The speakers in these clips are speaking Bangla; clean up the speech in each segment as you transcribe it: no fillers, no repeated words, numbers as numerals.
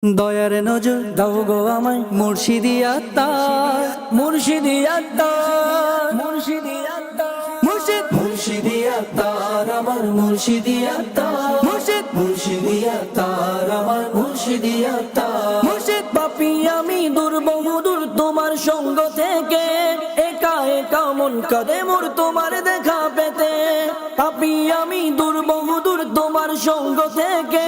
দয়ার নজর দাও গো আমায় মুর্শিদিয়া তার, মুর্শিদিয়া তার, মুর্শিদিয়া তার, মুর্শিদ মুর্শিদিয়া তার আমার মুর্শিদিয়া তার, মুর্শিদ মুর্শিদিয়া তার আমার মুর্শিদিয়া তার। মুর্শিদ পাপী আমি দুর্বহুদূর তোমার সঙ্গ থেকে, একা একা মন কাঁদে মোর তোমার দেখা পেতে। পাপী আমি দুর্বহুদূর তোমার সঙ্গ থেকে,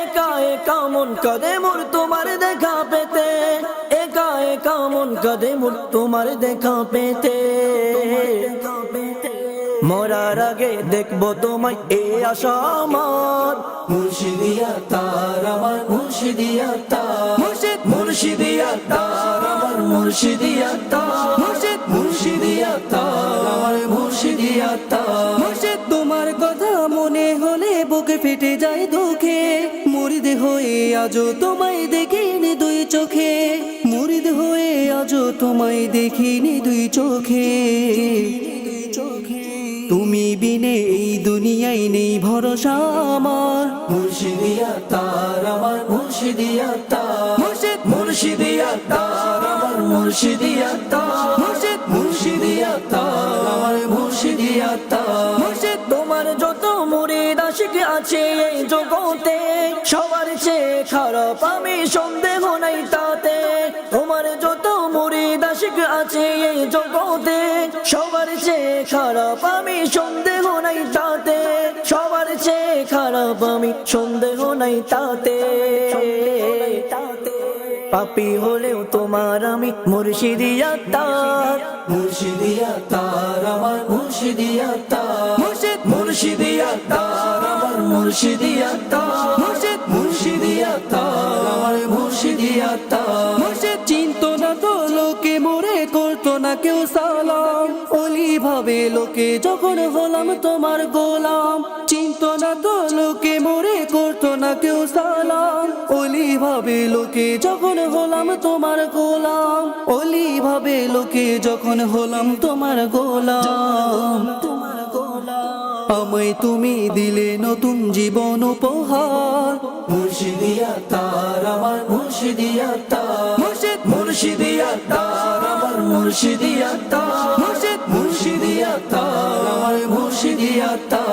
একা একা মন কাঁদে মোর তোমার দেখা পেতে। একা একা মন কাঁদে মোর তোমার দেখা পেতে। মরার আগে দেখবো তোমায় এ আশা আমার, মুর্শিদিয়া তার আমার মুর্শিদিয়া তার, মুর্শিদ মুর্শিদিয়া তার আমার মুর্শিদিয়া তার, মুর্শিদ মুর্শিদিয়া তার আমার মুর্শিদিয়া তার। মুর্শিদ তোমার কথা মনে হলে বুকে ফেটে যায় দুঃখে, মুরিদ হয়ে আজও তোমায় দেখিনি দুই চোখে, মুরিদ হয়ে আজও তোমায় দেখিনি দুই চোখে। তুমি বিনে এই দুনিয়ায় নেই ভরসা আমার, মুর্শিদিয়া তার আমার মুর্শিদিয়া তার, মুর্শিদ মুর্শিদিয়া তার আমার মুর্শিদিয়া তার, মুর্শিদ মুর্শিদিয়া তার আমার মুর্শিদিয়া তার। মুর্শিদ তোমার যত মুরিদ আশিক আছে এই জগতে, সবার চেয়ে খারাপ আমি সন্দেহ নাই তাতে। তোমার যত মুরিদ আশিক আছে এই জগতে, সবার চেয়ে খারাপ আমি সন্দেহ নাই তাতে। সবার চেয়ে খারাপ আমি সন্দেহ নাই তাতে। পাপী হলেও তোমার আমি মুর্শিদিয়া তার, মুর্শিদিয়া তার আমার মুর্শিদিয়া তার, মুর্শিদ মুর্শিদিয়া তার আমার মুর্শিদিয়া তার, মুর্শিদ মুর্শিদিয়া তার আমার মুর্শিদিয়া তার। মুর্শিদ চিনতো না তো লোকে মোরে করতো না কেউ সালাম, ওলি ভাবে লোকে যখন হলাম তোমার গোলাম। চিনতো না তো লোকে মোরে করতো না কেউ সালাম, ওলি ভাবে লোকে যখন হলাম তোমার গোলাম, ওলি ভাবে লোকে যখন হলাম তোমার গোলাম, তোমার গোলাম। আমায় তুমি দিলে নতুন জীবন উপহার, মুর্শিদিয়া তার আমার মুর্শিদিয়া তার, মুর্শিদ মুর্শিদিয়া তার আমার মুর্শিদিয়া তার, মুর্শিদ মুর্শিদিয়া তার আমার মুর্শিদিয়া তার।